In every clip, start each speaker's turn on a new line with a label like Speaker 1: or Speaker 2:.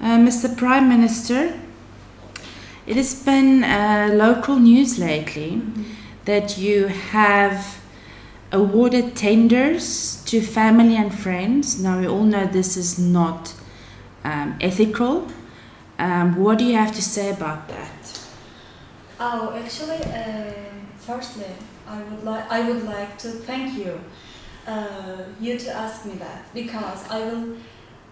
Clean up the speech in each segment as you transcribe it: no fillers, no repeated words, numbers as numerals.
Speaker 1: Mr. Prime Minister, it has been local news lately that you have awarded tenders to family and friends. Now, we all know this is not ethical. What do you have to say about that?
Speaker 2: Oh, actually, firstly, I would like to thank you, you to ask me that, because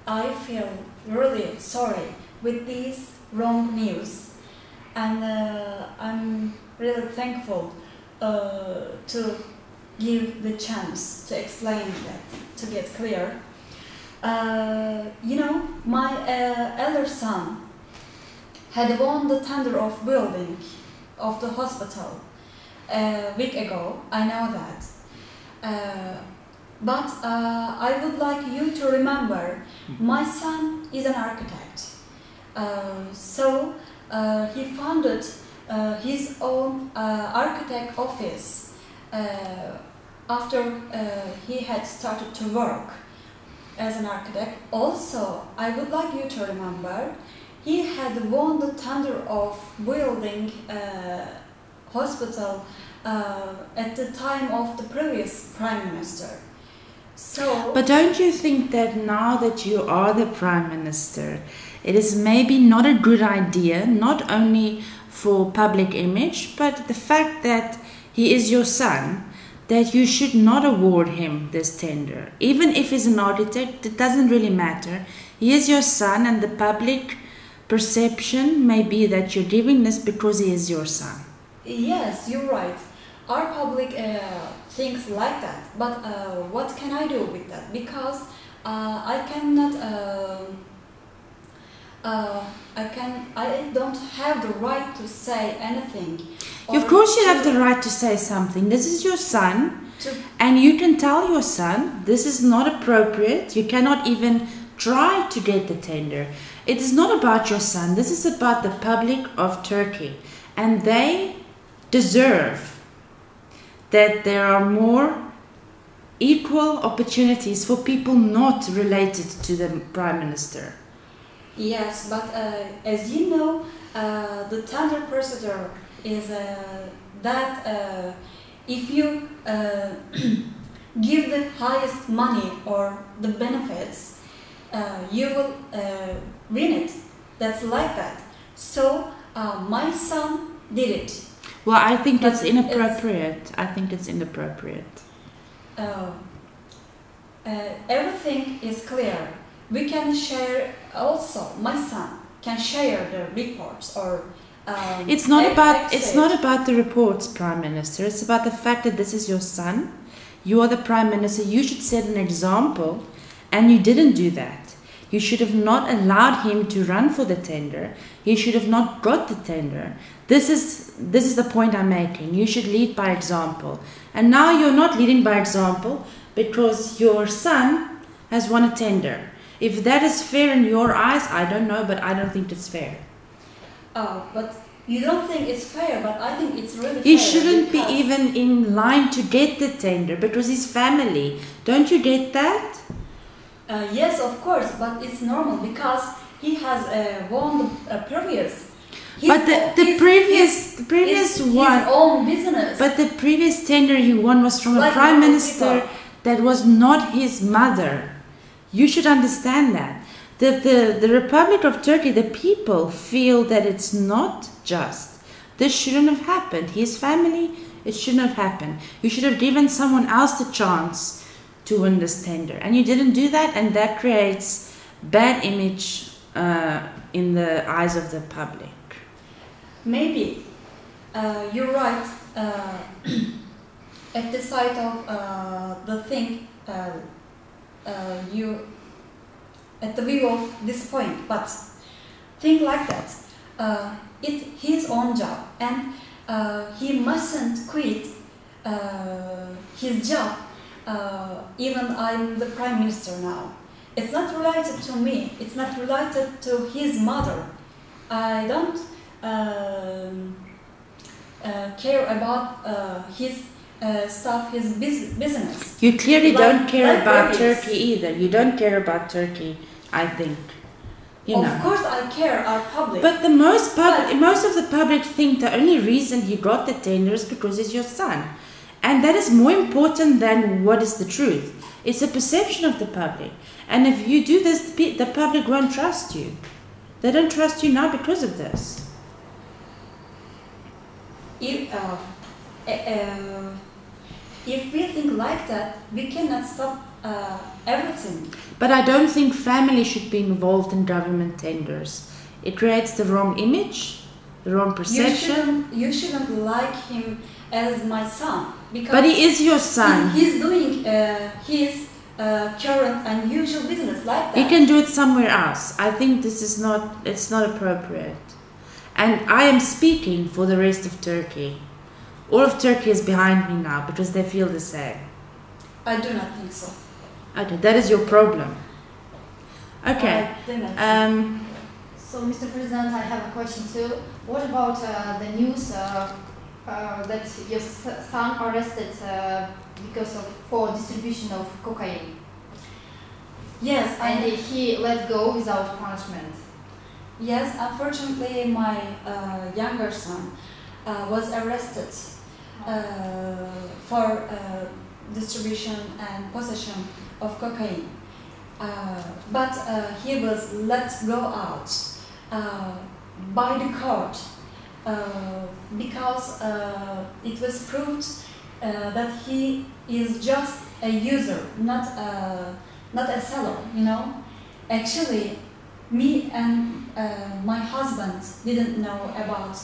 Speaker 2: I feel really sorry with these wrong news, and I'm really thankful to give the chance to explain that, to get clear. My elder son had won the tender of building of the hospital a week ago. I know that. But I would like you to remember, my son is an architect. So he founded his own architect office after he had started to work as an architect. Also, I would like you to remember, he had won the tender of building hospital at the time of the previous Prime Minister. So,
Speaker 1: but don't you think that now that you are the Prime Minister, it is maybe not a good idea, not only for public image, but the fact that he is your son, that you should not award him this tender? Even if he's an architect, it doesn't really matter. He is your son, and the public perception may be that you're giving this because he is your son.
Speaker 2: Yes, you're right. Our public thinks like that, but what can I do with that? Because I cannot, I don't have the right to say anything.
Speaker 1: Of course you have the right to say something. This is your son, and you can tell your son, this is not appropriate. You cannot even try to get the tender. It is not about your son. This is about the public of Turkey, and they deserve that there are more equal opportunities for people not related to the Prime Minister.
Speaker 2: Yes, but as you know, the tender procedure is that if you give the highest money or the benefits, you will win it. That's like that. So my son did it.
Speaker 1: Well, I think it's inappropriate. I think it's inappropriate.
Speaker 2: Everything is clear. We can share also. My son can share the reports or.
Speaker 1: It's not about the reports, Prime Minister. It's about the fact that this is your son. You are the Prime Minister. You should set an example, and you didn't do that. You should have not allowed him to run for the tender. He should have not got the tender. This is the point I'm making. You should lead by example. And now you're not leading by example because your son has won a tender. If that is fair in your eyes, I don't know, but I don't think it's fair.
Speaker 2: Oh, but you don't think it's fair, but I think it's really fair.
Speaker 1: He shouldn't be even in line to get the tender because he's family. Don't you get that?
Speaker 2: Yes, of course, but it's normal because he has won the previous.
Speaker 1: But the previous one,
Speaker 2: his own business.
Speaker 1: But the previous tender he won was from a Prime Minister that was not his mother. You should understand that. The Republic of Turkey, the people feel that it's not just. This shouldn't have happened. His family, it shouldn't have happened. You should have given someone else the chance to win this tender. And you didn't do that, and that creates bad image in the eyes of the public.
Speaker 2: Maybe. You're right. At the side of the thing, you at the view of this point, but think like that. It's his own job, and he mustn't quit his job. Even I'm the Prime Minister now. It's not related to me. It's not related to his mother. I don't care about his stuff, his business.
Speaker 1: You clearly don't care about Turkey either. You don't care about Turkey, I think. You know.
Speaker 2: Of course, I care our public.
Speaker 1: But the most of the public think the only reason he got the tender is because he's your son. And that is more important than what is the truth. It's a perception of the public. And if you do this, the public won't trust you. They don't trust you now because of this.
Speaker 2: If we think like that, we cannot stop everything.
Speaker 1: But I don't think family should be involved in government tenders. It creates the wrong image, the wrong perception.
Speaker 2: You shouldn't like him as my son. Because
Speaker 1: but he is your son.
Speaker 2: He's doing his current unusual business like that.
Speaker 1: He can do it somewhere else. I think it's not appropriate. And I am speaking for the rest of Turkey. All of Turkey is behind me now because they feel the same.
Speaker 2: I do not think so.
Speaker 1: Okay, that is your problem. Okay.
Speaker 3: So, Mr. President, I have a question too. What about the news that your son arrested for distribution of cocaine?
Speaker 2: Yes,
Speaker 3: and he let go without punishment.
Speaker 2: Yes, unfortunately, my younger son was arrested for distribution and possession of cocaine. But he was let go out by the court because it was proved that he is just a user, not a seller, you know. Actually, me and my husband didn't know about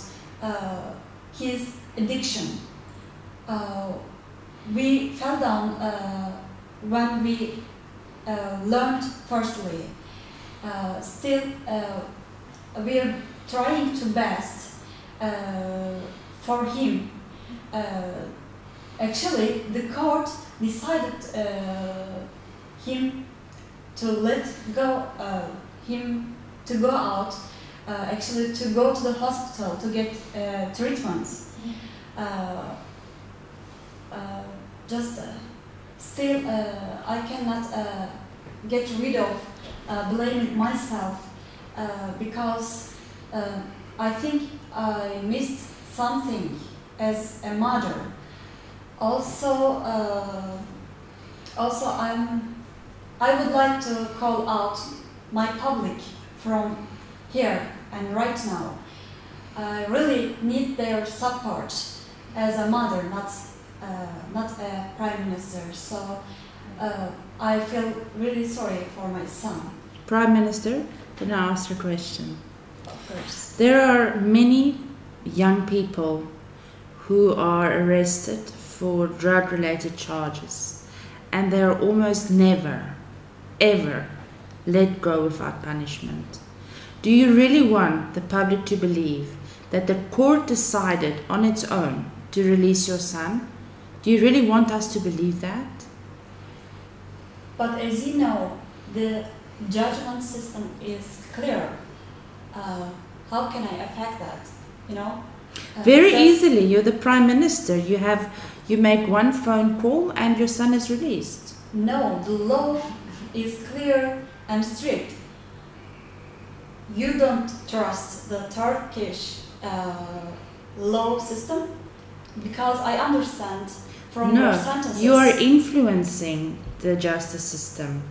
Speaker 2: his addiction. We fell down when we learned firstly. Still, we are trying to best for him. Actually, the court decided him to let go him to go out, actually to go to the hospital to get treatments. Still, I cannot get rid of blaming myself because I think I missed something as a mother. Also, I would like to call out my public from here and right now. I really need their support as a mother, not a prime minister. So I feel really sorry for my son.
Speaker 1: Prime Minister, can I ask a question?
Speaker 2: Of course.
Speaker 1: There are many young people who are arrested for drug-related charges, and they are almost never, ever let go without punishment. Do you really want the public to believe that the court decided on its own to release your son? Do you really want us to believe that?
Speaker 2: But as you know, the judgment system is clear. How can I affect that? You know?
Speaker 1: Very easily. You're the prime minister. You make one phone call and your son is released.
Speaker 2: No, the law is clear and strict. You don't trust the Turkish law system? Because I understand from your sentences.
Speaker 1: You are influencing the justice system.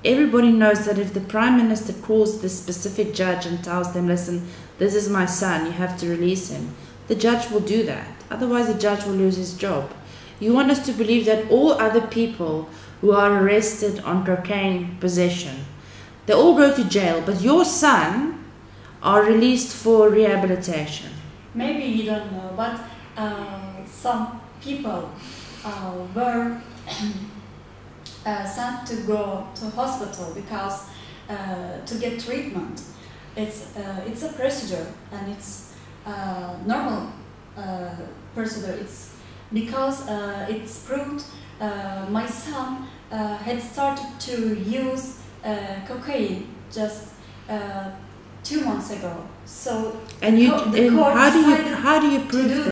Speaker 1: Everybody knows that if the prime minister calls the specific judge and tells them, listen, this is my son, you have to release him, the judge will do that. Otherwise, the judge will lose his job. You want us to believe that all other people who are arrested on cocaine possession, they all go to jail, but your son are released for rehabilitation.
Speaker 2: Maybe you don't know, but some people were sent to go to hospital because to get treatment. It's a procedure and it's normal procedure. It's because it's proved my son had started to use cocaine just 2 months ago. So
Speaker 1: and how do you prove that?